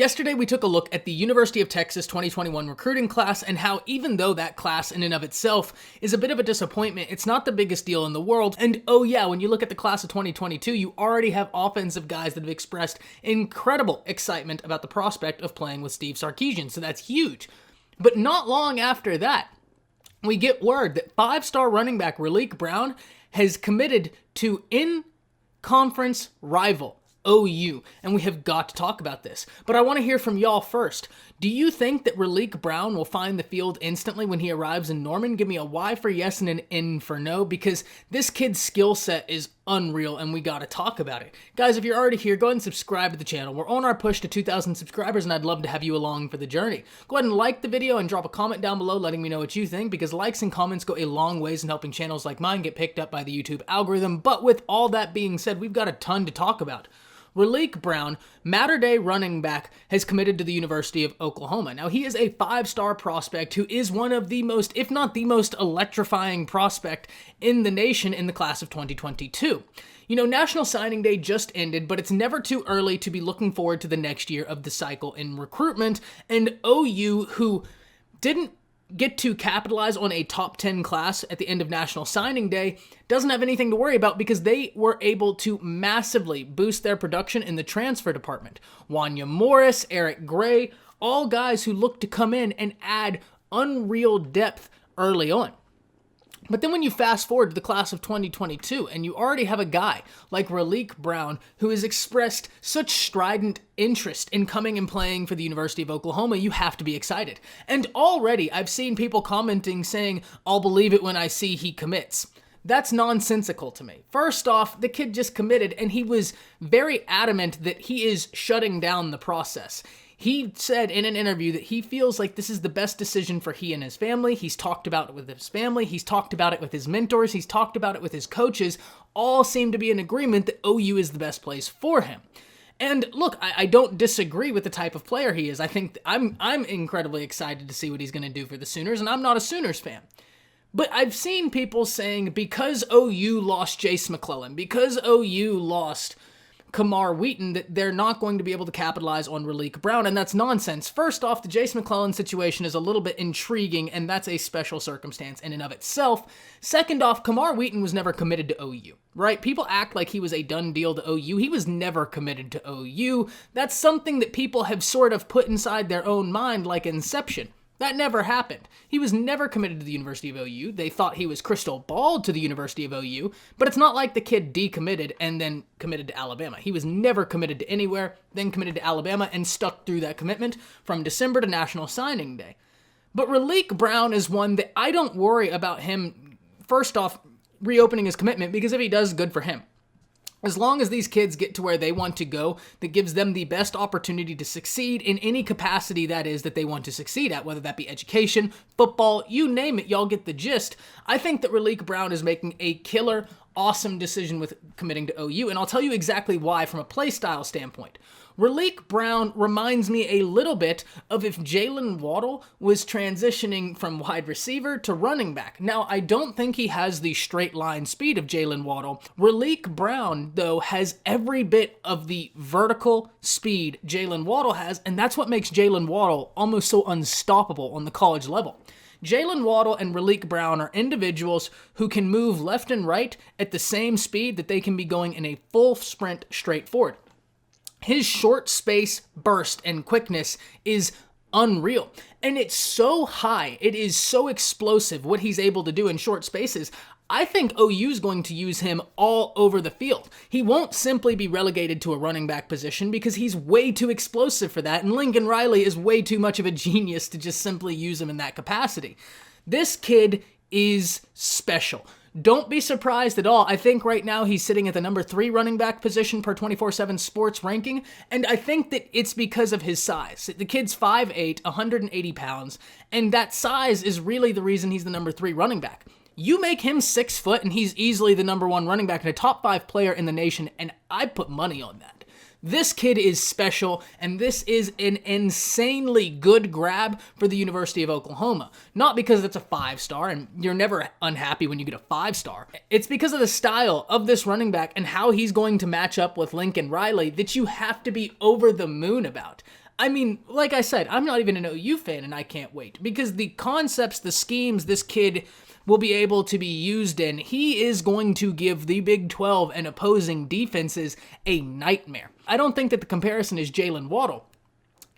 Yesterday, we took a look at the University of Texas 2021 recruiting class and how even though that class in and of itself is a bit of a disappointment, it's not the biggest deal in the world. And oh yeah, when you look at the class of 2022, you already have offensive guys that have expressed incredible excitement about the prospect of playing with Steve Sarkisian, so that's huge. But not long after that, we get word that five-star running back Raleek Brown has committed to in-conference rival OU, and we have got to talk about this. But I want to hear from y'all first. Do you think that Raleek Brown will find the field instantly when he arrives in Norman? Give me a Y for yes and an N for no, because this kid's skill set is unreal, and we got to talk about it. Guys, if you're already here, go ahead and subscribe to the channel. We're on our push to 2,000 subscribers, and I'd love to have you along for the journey. Go ahead and like the video and drop a comment down below letting me know what you think, because likes and comments go a long ways in helping channels like mine get picked up by the YouTube algorithm. But with all that being said, we've got a ton to talk about. Raleek Brown, Mater-Dei running back, has committed to the University of Oklahoma. Now, he is a five-star prospect who is one of the most, if not the most electrifying prospect in the nation in the class of 2022. You know, National Signing Day just ended, but it's never too early to be looking forward to the next year of the cycle in recruitment, and OU, who didn't get to capitalize on a top 10 class at the end of National Signing Day, doesn't have anything to worry about because they were able to massively boost their production in the transfer department. Wanya Morris, Eric Gray, all guys who look to come in and add unreal depth early on. But then when you fast forward to the class of 2022 and you already have a guy like Raleek Brown who has expressed such strident interest in coming and playing for the University of Oklahoma, you have to be excited. And already I've seen people commenting saying, "I'll believe it when I see he commits." That's nonsensical to me. First off, the kid just committed and he was very adamant that he is shutting down the process. He said in an interview that he feels like this is the best decision for he and his family. He's talked about it with his family. He's talked about it with his mentors. He's talked about it with his coaches. All seem to be in agreement that OU is the best place for him. And look, I don't disagree with the type of player he is. I think I'm incredibly excited to see what he's going to do for the Sooners, and I'm not a Sooners fan. But I've seen people saying because OU lost Jace McClellan, because OU lost Kamar Wheaton, that they're not going to be able to capitalize on Raleek Brown, and that's nonsense. First off, the Jace McClellan situation is a little bit intriguing, and that's a special circumstance in and of itself. Second off, Kamar Wheaton was never committed to OU, right? People act like he was a done deal to OU. He was never committed to OU. That's something that people have sort of put inside their own mind like Inception. That never happened. He was never committed to the University of OU. They thought he was crystal balled to the University of OU, but it's not like the kid decommitted and then committed to Alabama. He was never committed to anywhere, then committed to Alabama and stuck through that commitment from December to National Signing Day. But Raleek Brown is one that I don't worry about him, first off, reopening his commitment, because if he does, good for him. As long as these kids get to where they want to go, that gives them the best opportunity to succeed in any capacity that is that they want to succeed at, whether that be education, football, you name it, y'all get the gist. I think that Raleek Brown is making a killer, awesome decision with committing to OU, and I'll tell you exactly why from a Playstyle standpoint. Raleek Brown reminds me a little bit of if Jalen Waddle was transitioning from wide receiver to running back. Now, I don't think he has the straight line speed of Jalen Waddle. Raleek Brown, though, has every bit of the vertical speed Jalen Waddle has, and that's what makes Jalen Waddle almost so unstoppable on the college level. Jalen Waddle and Raleek Brown are individuals who can move left and right at the same speed that they can be going in a full sprint straight forward. His short space burst and quickness is unreal. And it's so high, it is so explosive what he's able to do in short spaces. I think OU's going to use him all over the field. He won't simply be relegated to a running back position because he's way too explosive for that, and Lincoln Riley is way too much of a genius to just simply use him in that capacity. This kid is special. Don't be surprised at all. I think right now he's sitting at the number 3 running back position per 24/7 Sports ranking, and I think that it's because of his size. The kid's 5'8", 180 pounds, and that size is really the reason he's the number 3 running back. You make him 6 foot, and he's easily the number 1 running back and a top 5 player in the nation, and I'd put money on that. This kid is special, and this is an insanely good grab for the University of Oklahoma. Not because it's a 5-star, and you're never unhappy when you get a 5-star. It's because of the style of this running back and how he's going to match up with Lincoln Riley that you have to be over the moon about. I mean, like I said, I'm not even an OU fan, and I can't wait, because the concepts, the schemes this kid will be able to be used in, he is going to give the Big 12 and opposing defenses a nightmare. I don't think that the comparison is Jalen Waddle.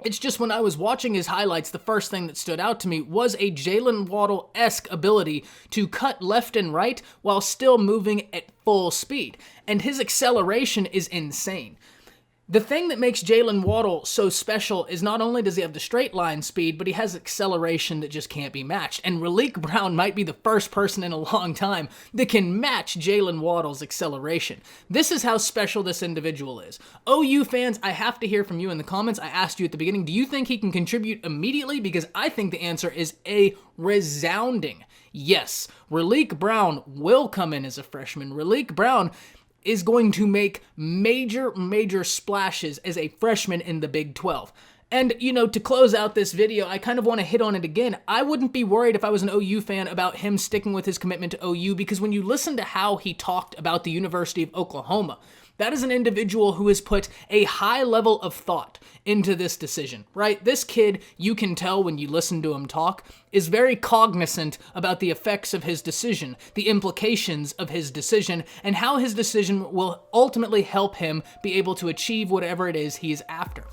It's just when I was watching his highlights, the first thing that stood out to me was a Jalen Waddle-esque ability to cut left and right while still moving at full speed. And his acceleration is insane. The thing that makes Jalen Waddle so special is not only does he have the straight line speed, but he has acceleration that just can't be matched. And Raleek Brown might be the first person in a long time that can match Jalen Waddle's acceleration. This is how special this individual is. OU fans, I have to hear from you in the comments. I asked you at the beginning, do you think he can contribute immediately? Because I think the answer is a resounding yes. Raleek Brown will come in as a freshman. Raleek Brown is going to make major splashes as a freshman in the Big 12. And, you know, to close out this video, I kind of want to hit on it again. I wouldn't be worried if I was an OU fan about him sticking with his commitment to OU, because when you listen to how he talked about the University of Oklahoma, that is an individual who has put a high level of thought into this decision, right? This kid, you can tell when you listen to him talk, is very cognizant about the effects of his decision, the implications of his decision, and how his decision will ultimately help him be able to achieve whatever it is he is after.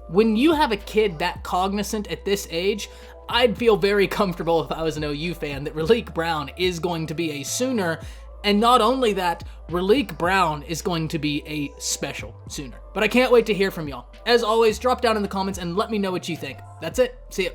When you have a kid that cognizant at this age, I'd feel very comfortable if I was an OU fan that Raleek Brown is going to be a Sooner. And not only that, Raleek Brown is going to be a special Sooner. But I can't wait to hear from y'all. As always, drop down in the comments and let me know what you think. That's it. See ya.